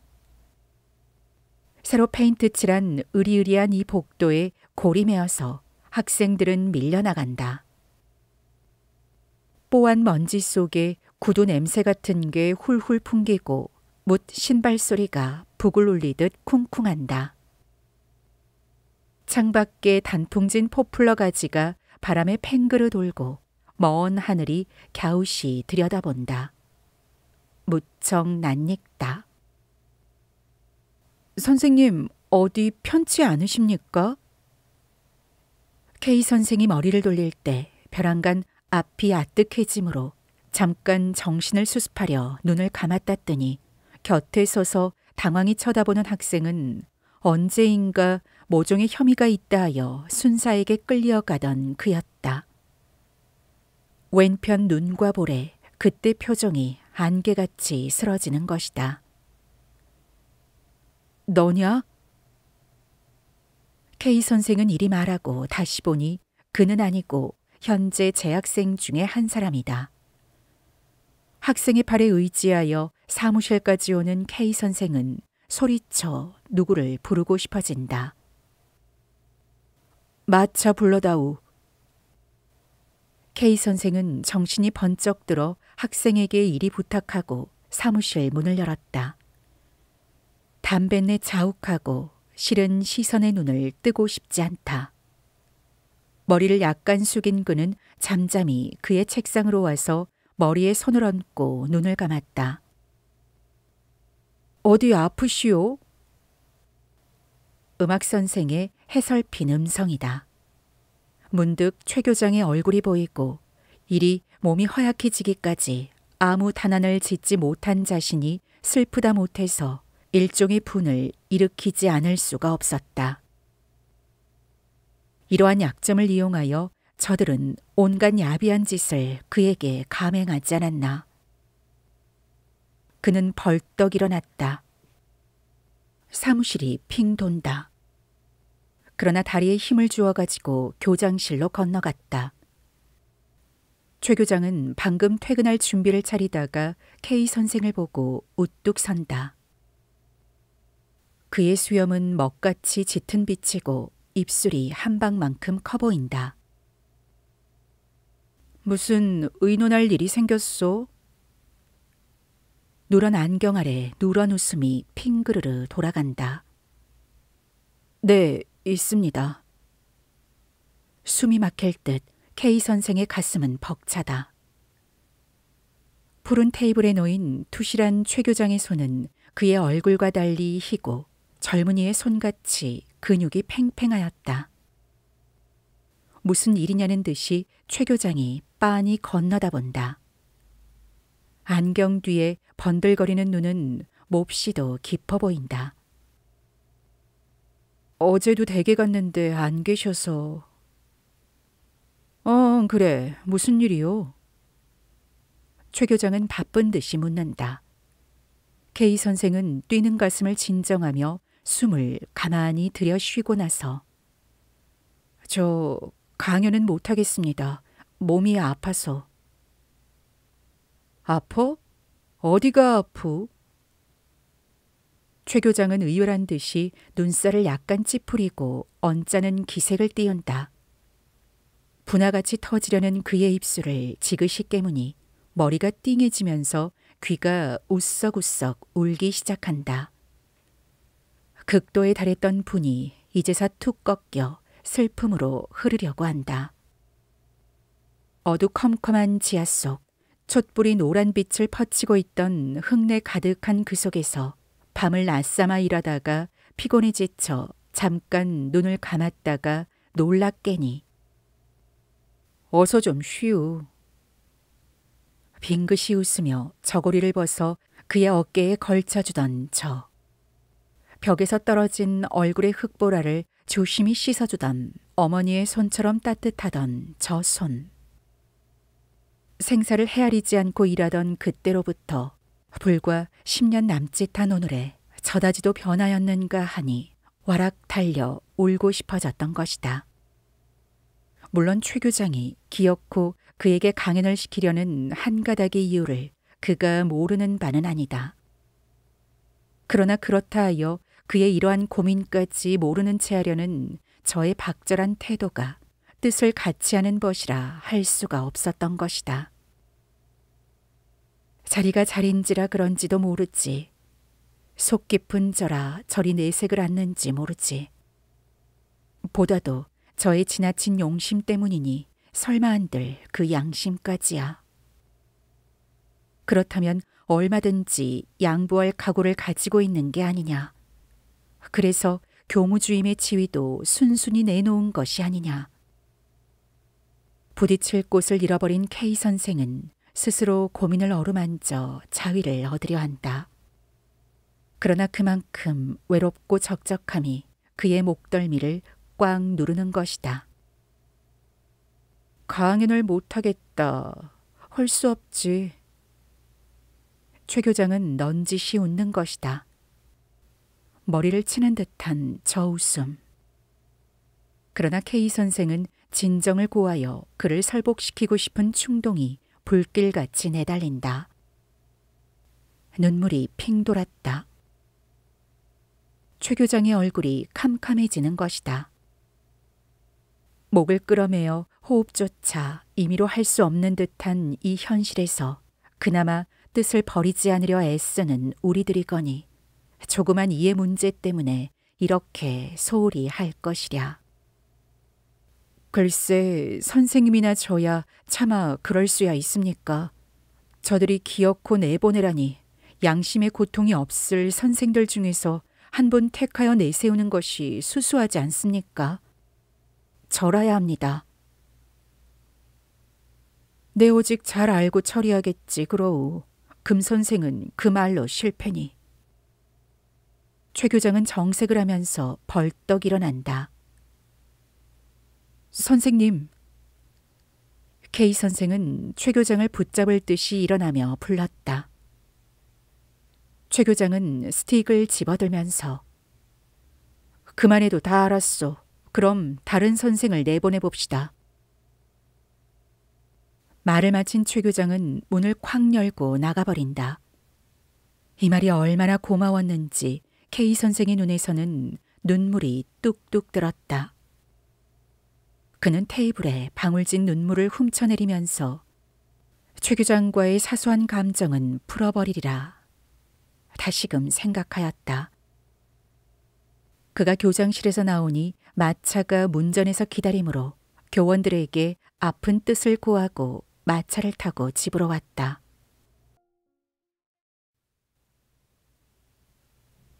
새로 페인트 칠한 으리으리한 이 복도에 골이 메어서 학생들은 밀려나간다. 뽀얀 먼지 속에 구두 냄새 같은 게 훌훌 풍기고 못 신발 소리가 북을 울리듯 쿵쿵한다. 창밖에 단풍진 포플러 가지가 바람에 팽그르 돌고 먼 하늘이 갸웃이 들여다본다. 무척 낯익다. 선생님, 어디 편치 않으십니까? K 선생이 머리를 돌릴 때 벼랑간 앞이 아뜩해지므로 잠깐 정신을 수습하려 눈을 감았다더니 곁에 서서 당황히 쳐다보는 학생은 언제인가 모종의 혐의가 있다 하여 순사에게 끌려가던 그였다. 왼편 눈과 볼에 그때 표정이 안개같이 쓰러지는 것이다. 너냐? K 선생은 이리 말하고 다시 보니 그는 아니고 현재 재학생 중에 한 사람이다. 학생의 팔에 의지하여 사무실까지 오는 K 선생은 소리쳐 누구를 부르고 싶어진다. 마차 불러다오. K 선생은 정신이 번쩍 들어 학생에게 이리 부탁하고 사무실 문을 열었다. 담뱃내 자욱하고 싫은 시선의 눈을 뜨고 싶지 않다. 머리를 약간 숙인 그는 잠잠히 그의 책상으로 와서 머리에 손을 얹고 눈을 감았다. 어디 아프시오? 음악 선생의 해설핀 음성이다. 문득 최 교장의 얼굴이 보이고 이리 몸이 허약해지기까지 아무 탄환을 짓지 못한 자신이 슬프다 못해서 일종의 분을 일으키지 않을 수가 없었다. 이러한 약점을 이용하여 저들은 온갖 야비한 짓을 그에게 감행하지 않았나. 그는 벌떡 일어났다. 사무실이 핑 돈다. 그러나 다리에 힘을 주어가지고 교장실로 건너갔다. 최 교장은 방금 퇴근할 준비를 차리다가 K 선생을 보고 우뚝 선다. 그의 수염은 먹같이 짙은 빛이고 입술이 한 방만큼 커 보인다. 무슨 의논할 일이 생겼소? 누런 안경 아래 누런 웃음이 핑그르르 돌아간다. 네, 있습니다. 숨이 막힐 듯 K 선생의 가슴은 벅차다. 푸른 테이블에 놓인 투실한 최 교장의 손은 그의 얼굴과 달리 희고 젊은이의 손같이 근육이 팽팽하였다. 무슨 일이냐는 듯이 최 교장이 빤히 건너다 본다. 안경 뒤에 번들거리는 눈은 몹시도 깊어 보인다. 어제도 댁에 갔는데 안 계셔서. 그래. 무슨 일이요? 최 교장은 바쁜 듯이 묻는다. K 선생은 뛰는 가슴을 진정하며 숨을 가만히 들여 쉬고 나서 저 강연은 못하겠습니다. 몸이 아파서. 아파? 어디가 아프? 최 교장은 의열한 듯이 눈살을 약간 찌푸리고 언짢은 기색을 띄운다. 분화같이 터지려는 그의 입술을 지그시 깨무니 머리가 띵해지면서 귀가 우석우석 울기 시작한다. 극도에 달했던 분이 이제서 툭 꺾여 슬픔으로 흐르려고 한다. 어두컴컴한 지하 속 촛불이 노란 빛을 퍼치고 있던 흙내 가득한 그 속에서 밤을 낮삼아 일하다가 피곤에 지쳐 잠깐 눈을 감았다가 놀라 깨니 어서 좀 쉬우. 빙긋이 웃으며 저고리를 벗어 그의 어깨에 걸쳐주던 저. 벽에서 떨어진 얼굴의 흙보라를 조심히 씻어주던 어머니의 손처럼 따뜻하던 저 손. 생사를 헤아리지 않고 일하던 그때로부터 불과 10년 남짓한 오늘에 저다지도 변하였는가 하니 와락 달려 울고 싶어졌던 것이다. 물론 최 교장이 기어코 그에게 강연을 시키려는 한 가닥의 이유를 그가 모르는 바는 아니다. 그러나 그렇다 하여 그의 이러한 고민까지 모르는 채 하려는 저의 박절한 태도가 뜻을 같이 하는 것이라 할 수가 없었던 것이다. 자리가 자리인지라 그런지도 모르지. 속 깊은 저라 저리 내색을 않는지 모르지. 보다도 저의 지나친 용심 때문이니 설마 한들 그 양심까지야. 그렇다면 얼마든지 양보할 각오를 가지고 있는 게 아니냐. 그래서 교무주임의 지위도 순순히 내놓은 것이 아니냐. 부딪힐 곳을 잃어버린 K 선생은 스스로 고민을 어루만져 자위를 얻으려 한다. 그러나 그만큼 외롭고 적적함이 그의 목덜미를 꽉 누르는 것이다. 강연을 못하겠다. 할 수 없지. 최 교장은 넌지시 웃는 것이다. 머리를 치는 듯한 저 웃음. 그러나 K 선생은 진정을 고하여 그를 설복시키고 싶은 충동이 불길같이 내달린다. 눈물이 핑 돌았다. 최 교장의 얼굴이 캄캄해지는 것이다. 목을 끌어매어 호흡조차 임의로 할 수 없는 듯한 이 현실에서 그나마 뜻을 버리지 않으려 애쓰는 우리들이거니 조그만 이해 문제 때문에 이렇게 소홀히 할 것이랴. 글쎄 선생님이나 저야 차마 그럴 수야 있습니까? 저들이 기어코 내보내라니 양심의 고통이 없을 선생들 중에서 한 분 택하여 내세우는 것이 수수하지 않습니까? 절아야 합니다. 내 오직 잘 알고 처리하겠지 그러우. 금 선생은 그 말로 실패니. 최 교장은 정색을 하면서 벌떡 일어난다. 선생님. K 선생은 최 교장을 붙잡을 듯이 일어나며 불렀다. 최 교장은 스틱을 집어들면서 그만해도 다 알았소. 그럼 다른 선생을 내보내 봅시다. 말을 마친 최 교장은 문을 콱 열고 나가버린다. 이 말이 얼마나 고마웠는지 K 선생의 눈에서는 눈물이 뚝뚝 들었다. 그는 테이블에 방울진 눈물을 훔쳐내리면서 최 교장과의 사소한 감정은 풀어버리리라 다시금 생각하였다. 그가 교장실에서 나오니 마차가 문전에서 기다리므로 교원들에게 아픈 뜻을 고하고 마차를 타고 집으로 왔다.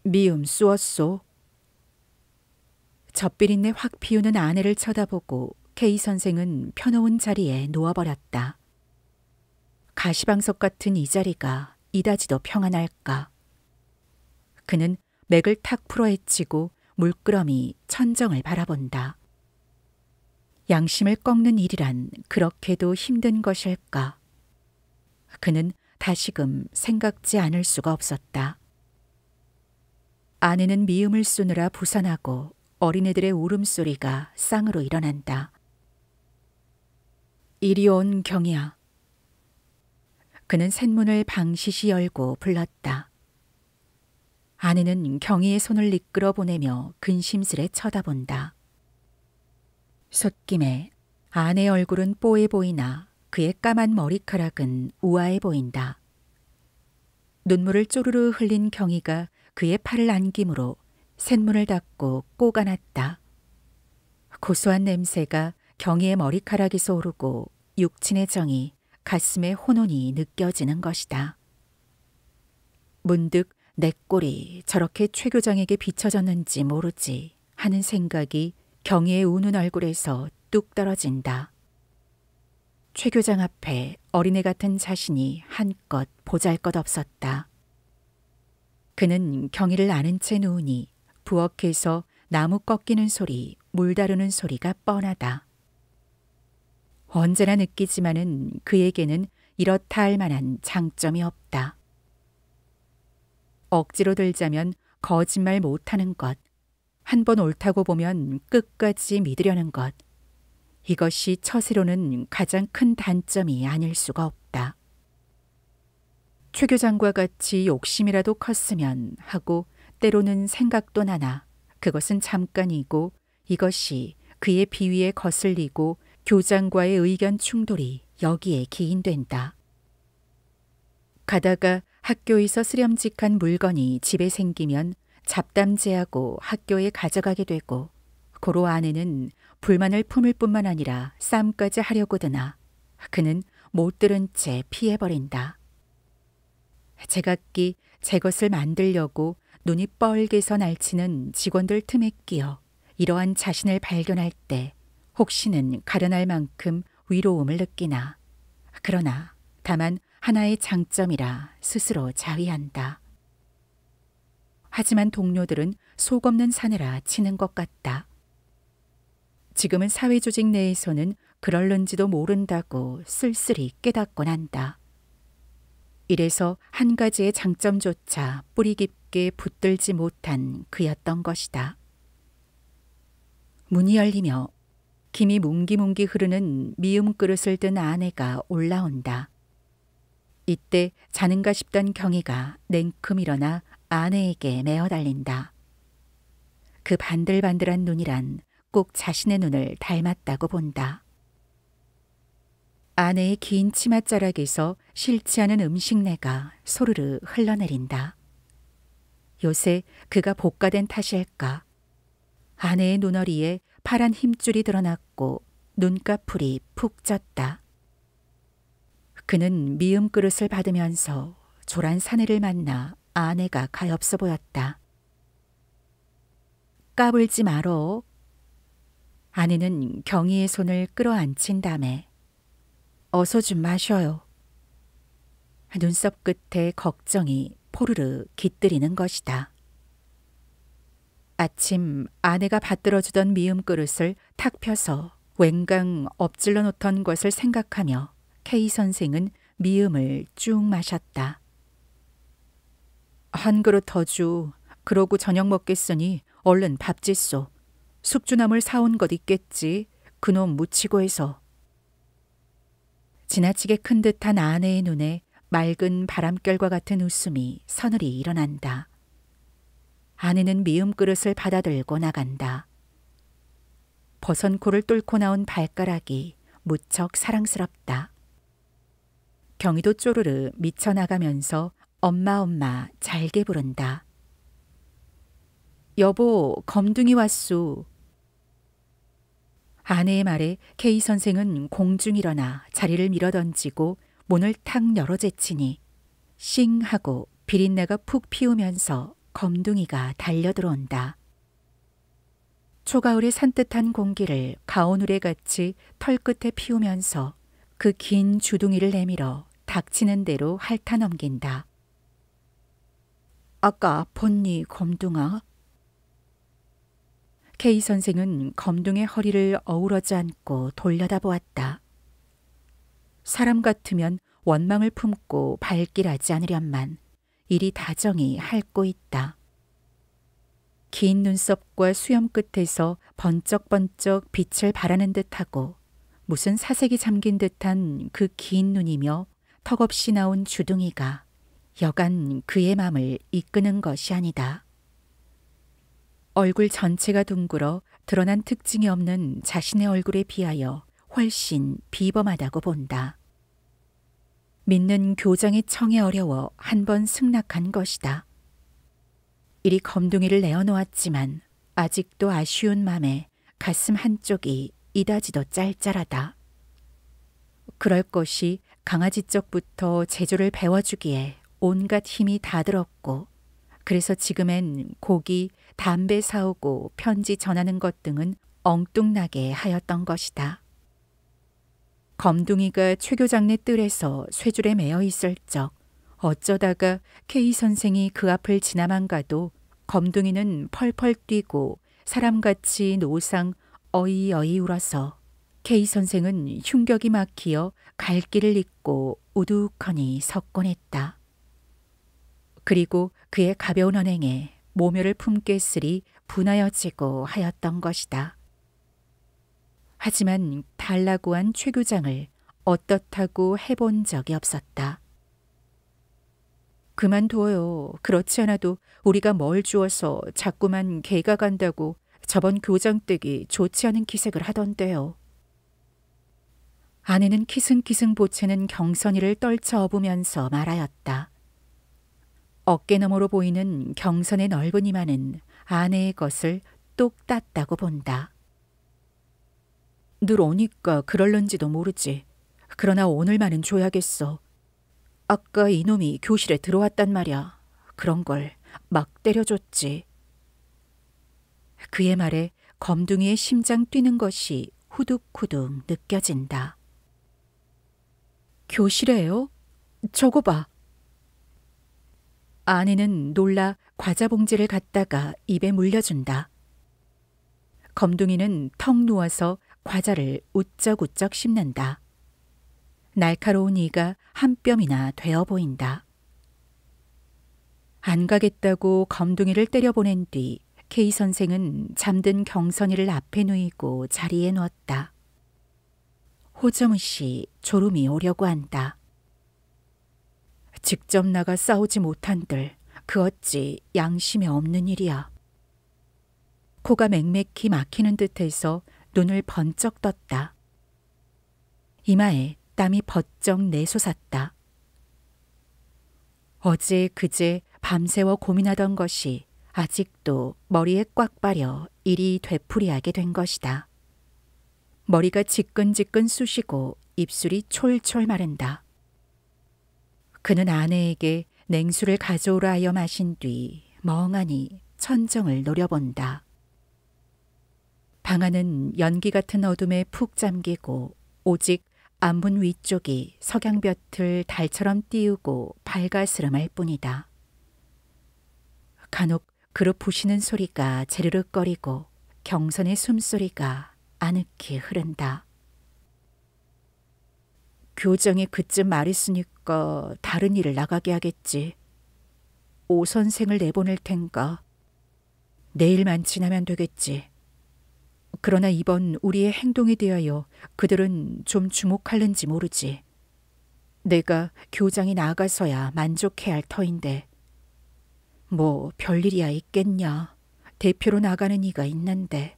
미움 쏘었소. 젖비린내 확 피우는 아내를 쳐다보고 K 선생은 펴놓은 자리에 누워버렸다. 가시방석 같은 이 자리가 이다지도 평안할까. 그는 맥을 탁 풀어헤치고 물끄러미 천정을 바라본다. 양심을 꺾는 일이란 그렇게도 힘든 것일까. 그는 다시금 생각지 않을 수가 없었다. 아내는 미움을 쏘느라 부산하고 어린애들의 울음소리가 쌍으로 일어난다. 이리 온 경이야. 그는 셋문을 방시시 열고 불렀다. 아내는 경이의 손을 이끌어 보내며 근심스레 쳐다본다. 솥김에 아내의 얼굴은 뽀해 보이나 그의 까만 머리카락은 우아해 보인다. 눈물을 쪼르르 흘린 경이가 그의 팔을 안김으로 셋문을 닫고 꼬가놨다. 고소한 냄새가 경이의 머리카락에서 오르고 육친의 정이 가슴에 혼혼이 느껴지는 것이다. 문득 내 꼴이 저렇게 최 교장에게 비춰졌는지 모르지 하는 생각이 경이의 우는 얼굴에서 뚝 떨어진다. 최 교장 앞에 어린애 같은 자신이 한껏 보잘것없었다. 그는 경이를 아는 채 누우니 부엌에서 나무 꺾이는 소리, 물 다루는 소리가 뻔하다. 언제나 느끼지만은 그에게는 이렇다 할 만한 장점이 없다. 억지로 들자면 거짓말 못하는 것, 한 번 옳다고 보면 끝까지 믿으려는 것, 이것이 처세로는 가장 큰 단점이 아닐 수가 없다. 최 교장과 같이 욕심이라도 컸으면 하고 때로는 생각도 나나 그것은 잠깐이고 이것이 그의 비위에 거슬리고 교장과의 의견 충돌이 여기에 기인된다. 가다가 학교에서 쓰렴직한 물건이 집에 생기면 잡담제하고 학교에 가져가게 되고 고로 아내는 불만을 품을 뿐만 아니라 싸움까지 하려고 드나 그는 못 들은 채 피해버린다. 제각기 제 것을 만들려고 눈이 뻘개서 날치는 직원들 틈에 끼어 이러한 자신을 발견할 때 혹시는 가련할 만큼 위로움을 느끼나 그러나 다만 하나의 장점이라 스스로 자위한다. 하지만 동료들은 속 없는 사내라 치는 것 같다. 지금은 사회조직 내에서는 그럴는지도 모른다고 쓸쓸히 깨닫곤 한다. 이래서 한 가지의 장점조차 뿌리 깊게 붙들지 못한 그였던 것이다. 문이 열리며 김이 뭉기뭉기 흐르는 미음 그릇을 든 아내가 올라온다. 이때 자는가 싶던 경희가 냉큼 일어나 아내에게 메어달린다. 그 반들반들한 눈이란 꼭 자신의 눈을 닮았다고 본다. 아내의 긴 치맛자락에서 싫지 않은 음식내가 소르르 흘러내린다. 요새 그가 복가된 탓일까? 아내의 눈어리에 파란 힘줄이 드러났고 눈꺼풀이 푹 쪘다. 그는 미음 그릇을 받으면서 조란 사내를 만나 아내가 가엾어 보였다. 까불지 말어. 아내는 경희의 손을 끌어안친 다음에 어서 좀 마셔요. 눈썹 끝에 걱정이 포르르 깃들이는 것이다. 아침 아내가 받들어주던 미음 그릇을 탁 펴서 웬강 엎질러 놓던 것을 생각하며 K 선생은 미음을 쭉 마셨다. 한 그릇 더 주. 그러고 저녁 먹겠으니 얼른 밥 짓소. 숙주나물 사온 것 있겠지. 그놈 묻히고 해서. 지나치게 큰 듯한 아내의 눈에 맑은 바람결과 같은 웃음이 서늘히 일어난다. 아내는 미음 그릇을 받아들고 나간다. 버선 코를 뚫고 나온 발가락이 무척 사랑스럽다. 경희도 쪼르르 미쳐나가면서 엄마 엄마 잘게 부른다. 여보, 검둥이 왔수. 아내의 말에 K 선생은 공중 일어나 자리를 밀어던지고 문을 탁 열어제치니 싱 하고 비린내가 푹 피우면서 검둥이가 달려들어온다. 초가을의 산뜻한 공기를 가오누레같이 털끝에 피우면서 그 긴 주둥이를 내밀어 닥치는 대로 핥아넘긴다. 아까 아팠니, 검둥아? K 선생은 검둥의 허리를 어우러져 안고 돌려다보았다. 사람 같으면 원망을 품고 발길하지 않으련만 이리 다정히 핥고 있다. 긴 눈썹과 수염 끝에서 번쩍번쩍 빛을 발하는 듯하고 무슨 사색이 잠긴 듯한 그 긴 눈이며 턱없이 나온 주둥이가 여간 그의 맘을 이끄는 것이 아니다. 얼굴 전체가 둥글어 드러난 특징이 없는 자신의 얼굴에 비하여 훨씬 비범하다고 본다. 믿는 교장의 청에 어려워 한 번 승낙한 것이다. 이리 검둥이를 내어놓았지만 아직도 아쉬운 맘에 가슴 한쪽이 이다지도 짤짤하다. 그럴 것이 강아지 쪽부터 제조를 배워주기에 온갖 힘이 다 들었고 그래서 지금엔 고기, 담배 사오고 편지 전하는 것 등은 엉뚱나게 하였던 것이다. 검둥이가 최 교장네 뜰에서 쇠줄에 매어 있을 적 어쩌다가 K 선생이 그 앞을 지나만 가도 검둥이는 펄펄 뛰고 사람같이 노상 어이어이 울어서 K 선생은 흉격이 막히어 갈 길을 잊고 우두커니 섰곤 했다. 그리고 그의 가벼운 언행에 모묘를 품게 쓰리 분하여지고 하였던 것이다. 하지만 달라고 한 최 교장을 어떻다고 해본 적이 없었다. 그만둬요. 그렇지 않아도 우리가 뭘 주어서 자꾸만 개가 간다고 저번 교장 댁이 좋지 않은 기색을 하던데요. 아내는 키승키승 보채는 경선이를 떨쳐 업으면서 말하였다. 어깨너머로 보이는 경선의 넓은 이마는 아내의 것을 똑 땄다고 본다. 늘 오니까 그럴런지도 모르지. 그러나 오늘만은 줘야겠어. 아까 이놈이 교실에 들어왔단 말이야. 그런 걸 막 때려줬지. 그의 말에 검둥이의 심장 뛰는 것이 후둑후둑 느껴진다. 교실에요? 저거 봐. 아내는 놀라 과자 봉지를 갖다가 입에 물려준다. 검둥이는 턱 누워서 과자를 우쩍우쩍 씹는다. 날카로운 이가 한 뼘이나 되어 보인다. 안 가겠다고 검둥이를 때려보낸 뒤 K 선생은 잠든 경선이를 앞에 누이고 자리에 누웠다. 호정우씨 졸음이 오려고 한다. 직접 나가 싸우지 못한들 그 어찌 양심에 없는 일이야. 코가 맹맥히 막히는 듯해서 눈을 번쩍 떴다. 이마에 땀이 버쩍 내솟았다. 어제 그제 밤새워 고민하던 것이 아직도 머리에 꽉 빠려 일이 되풀이하게 된 것이다. 머리가 지끈지끈 쑤시고 입술이 촐촐 마른다. 그는 아내에게 냉수를 가져오라 하여 마신 뒤 멍하니 천정을 노려본다. 방 안은 연기 같은 어둠에 푹 잠기고 오직 안문 위쪽이 석양볕을 달처럼 띄우고 밝아스름할 뿐이다. 간혹 그릇 부시는 소리가 제르륵거리고 경선의 숨소리가 아늑히 흐른다. 교정이 그쯤 말했으니까 다른 일을 나가게 하겠지. 오 선생을 내보낼 텐가. 내일만 지나면 되겠지. 그러나 이번 우리의 행동에 대하여 그들은 좀 주목할는지 모르지. 내가 교장이 나가서야 만족해야 할 터인데. 뭐 별일이야 있겠냐. 대표로 나가는 이가 있는데.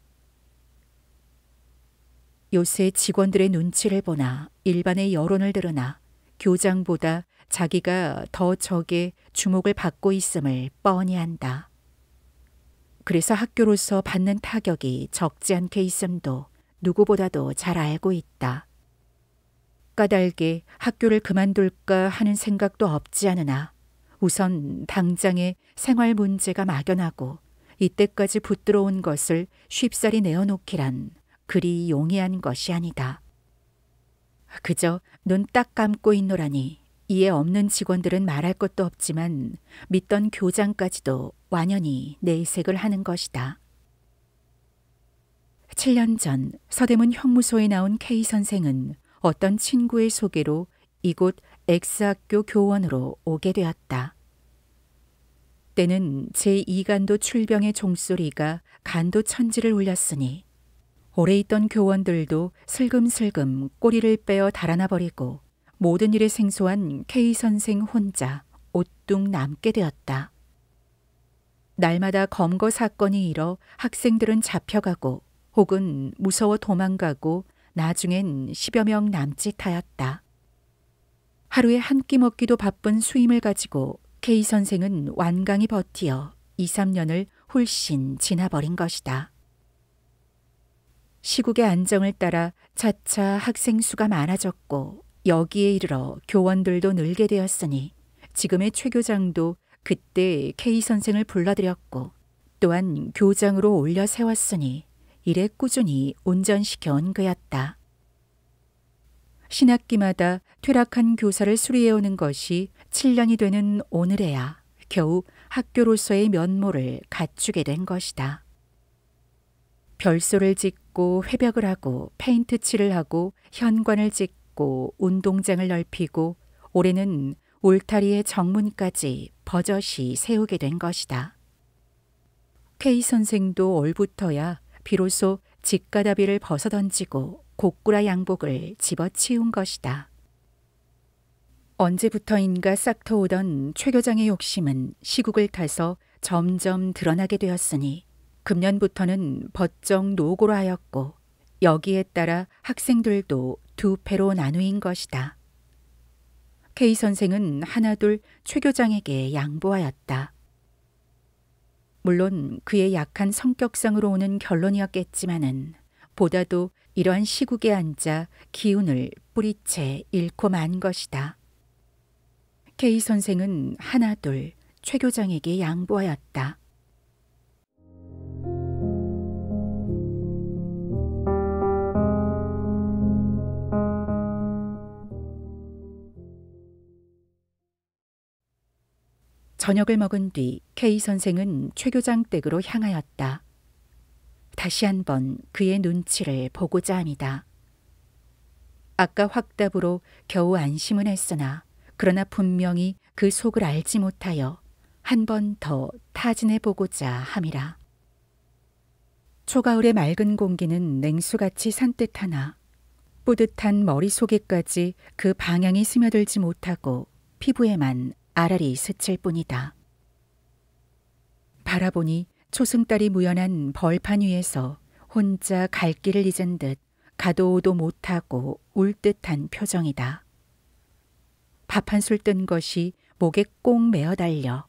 요새 직원들의 눈치를 보나 일반의 여론을 들으나 교장보다 자기가 더 적게 주목을 받고 있음을 뻔히 안다. 그래서 학교로서 받는 타격이 적지 않게 있음도 누구보다도 잘 알고 있다. 까닭에 학교를 그만둘까 하는 생각도 없지 않으나 우선 당장의 생활 문제가 막연하고 이때까지 붙들어온 것을 쉽사리 내어놓기란 그리 용이한 것이 아니다. 그저 눈 딱 감고 있노라니 이에 없는 직원들은 말할 것도 없지만 믿던 교장까지도 완연히 내색을 하는 것이다. 7년 전 서대문 형무소에 나온 K 선생은 어떤 친구의 소개로 이곳 X학교 교원으로 오게 되었다. 때는 제2간도 출병의 종소리가 간도 천지를 울렸으니 오래 있던 교원들도 슬금슬금 꼬리를 빼어 달아나 버리고 모든 일에 생소한 K 선생 혼자 오뚝 남게 되었다. 날마다 검거 사건이 일어 학생들은 잡혀가고 혹은 무서워 도망가고 나중엔 10여 명 남짓하였다. 하루에 한 끼 먹기도 바쁜 수임을 가지고 K 선생은 완강히 버티어 2, 3년을 훌씬 지나버린 것이다. 시국의 안정을 따라 차차 학생 수가 많아졌고 여기에 이르러 교원들도 늘게 되었으니 지금의 최 교장도 그때 K 선생을 불러들였고 또한 교장으로 올려 세웠으니 이래 꾸준히 운전시켜온 그였다. 신학기마다 퇴락한 교사를 수리해오는 것이 7년이 되는 오늘에야 겨우 학교로서의 면모를 갖추게 된 것이다. 별소를 짓고 회벽을 하고 페인트 칠을 하고 현관을 짓고 운동장을 넓히고 올해는 울타리의 정문까지 버젓이 세우게 된 것이다. K 선생도 올부터야 비로소 직가다비를 벗어던지고 고꾸라 양복을 집어치운 것이다. 언제부터인가 싹트오던 최 교장의 욕심은 시국을 타서 점점 드러나게 되었으니 금년부터는 버쩍 노고로 하였고 여기에 따라 학생들도 두 패로 나누인 것이다. K 선생은 하나둘 최 교장에게 양보하였다. 물론 그의 약한 성격상으로 오는 결론이었겠지만은 보다도 이러한 시국에 앉아 기운을 뿌리채 잃고 만 것이다. K 선생은 하나둘 최 교장에게 양보하였다. 저녁을 먹은 뒤 K 선생은 최 교장 댁으로 향하였다. 다시 한번 그의 눈치를 보고자 합니다. 아까 확답으로 겨우 안심은 했으나 그러나 분명히 그 속을 알지 못하여 한 번 더 타진해 보고자 함이라. 초가을의 맑은 공기는 냉수같이 산뜻하나 뿌듯한 머릿속에까지 그 방향이 스며들지 못하고 피부에만 아라리 스칠 뿐이다. 바라보니 초승달이 무연한 벌판 위에서 혼자 갈 길을 잊은 듯 가도 오도 못하고 울 듯한 표정이다. 밥 한 술 뜬 것이 목에 꼭 매어 달려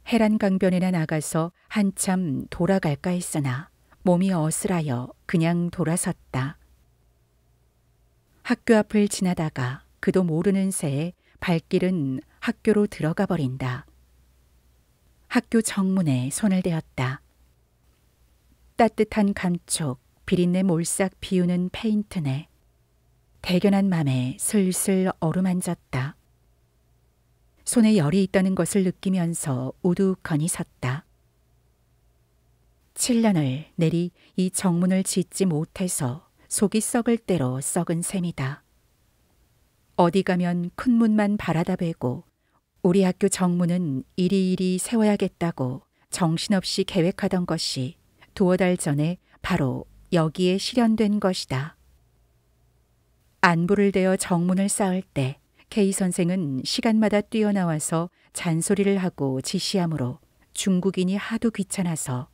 해란 강변에나 나가서 한참 돌아갈까 했으나 몸이 어슬하여 그냥 돌아섰다. 학교 앞을 지나다가 그도 모르는 새에 발길은 학교로 들어가 버린다. 학교 정문에 손을 대었다. 따뜻한 감촉, 비린내 몰싹 비우는 페인트네. 대견한 맘에 슬슬 어루만졌다. 손에 열이 있다는 것을 느끼면서 우두커니 섰다. 7년을 내리 이 정문을 짓지 못해서 속이 썩을 대로 썩은 셈이다. 어디 가면 큰 문만 바라다 배고 우리 학교 정문은 이리이리 세워야겠다고 정신없이 계획하던 것이 두어 달 전에 바로 여기에 실현된 것이다. 안부를 대어 정문을 쌓을 때 K 선생은 시간마다 뛰어나와서 잔소리를 하고 지시하므로 중국인이 하도 귀찮아서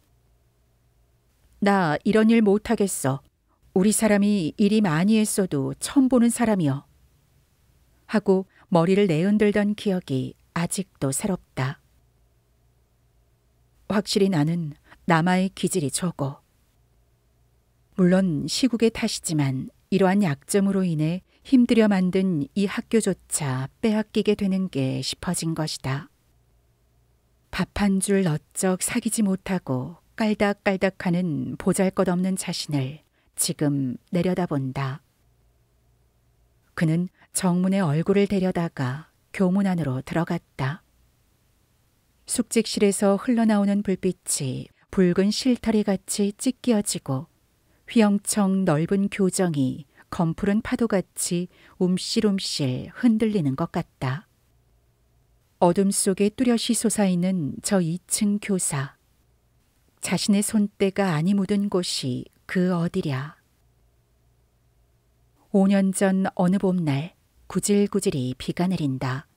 나 이런 일 못하겠어. 우리 사람이 일이 많이 했어도 처음 보는 사람이여. 하고 머리를 내흔들던 기억이 아직도 새롭다. 확실히 나는 남아의 기질이 적어. 물론 시국의 탓이지만 이러한 약점으로 인해 힘들여 만든 이 학교조차 빼앗기게 되는 게 싶어진 것이다. 밥 한 줄 너쩍 사귀지 못하고 깔닥깔닥하는 보잘것없는 자신을 지금 내려다본다. 그는 정문에 얼굴을 데려다가 교문 안으로 들어갔다. 숙직실에서 흘러나오는 불빛이 붉은 실타래같이 찢겨지고 휘영청 넓은 교정이 검푸른 파도같이 움실움실 흔들리는 것 같다. 어둠 속에 뚜렷이 솟아있는 저 2층 교사. 자신의 손때가 아니 묻은 곳이 그 어디랴. 5년 전 어느 봄날 구질구질이 비가 내린다.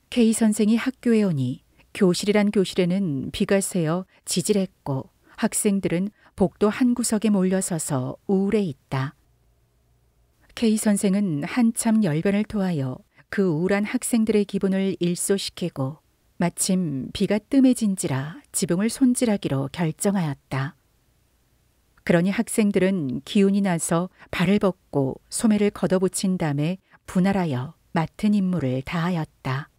K 선생이 학교에 오니 교실이란 교실에는 비가 새어 지질했고 학생들은 복도 한 구석에 몰려서서 우울해 있다. K 선생은 한참 열변을 토하여 그 우울한 학생들의 기분을 일소시키고 마침 비가 뜸해진지라 지붕을 손질하기로 결정하였다. 그러니 학생들은 기운이 나서 발을 벗고 소매를 걷어붙인 다음에 분할하여 맡은 임무를 다하였다.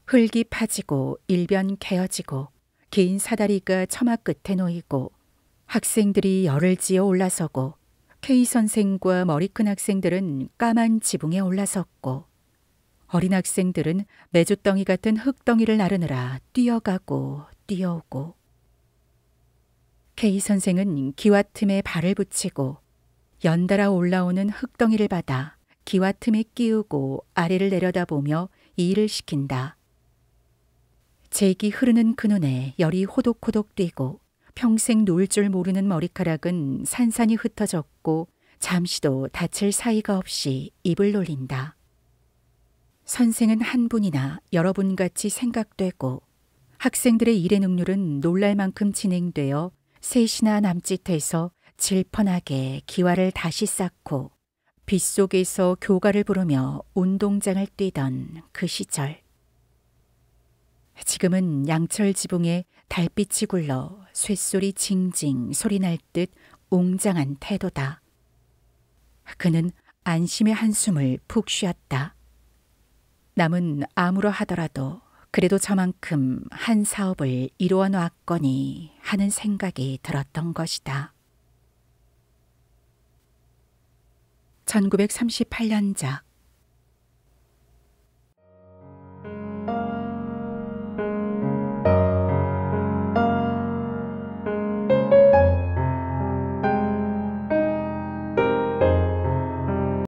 흙이 파지고 일변 개어지고 긴 사다리가 처마 끝에 놓이고 학생들이 열을 지어 올라서고 K 선생과 머리 큰 학생들은 까만 지붕에 올라섰고 어린 학생들은 메주덩이 같은 흙덩이를 나르느라 뛰어가고 뛰어오고 K 선생은 기와 틈에 발을 붙이고 연달아 올라오는 흙덩이를 받아 기와 틈에 끼우고 아래를 내려다보며 이 일을 시킨다. 제기 흐르는 그 눈에 열이 호독호독 뛰고 평생 놓을 줄 모르는 머리카락은 산산이 흩어졌고 잠시도 다칠 사이가 없이 입을 놀린다. 선생은 한 분이나 여러 분 같이 생각되고 학생들의 일의 능률은 놀랄 만큼 진행되어 셋이나 남짓해서 질펀하게 기와를 다시 쌓고 빗속에서 교가를 부르며 운동장을 뛰던 그 시절. 지금은 양철 지붕에 달빛이 굴러 쇳소리 징징 소리날 듯 웅장한 태도다. 그는 안심의 한숨을 푹 쉬었다. 남은 아무러 하더라도 그래도 저만큼 한 사업을 이루어 놨거니 하는 생각이 들었던 것이다. 1938년작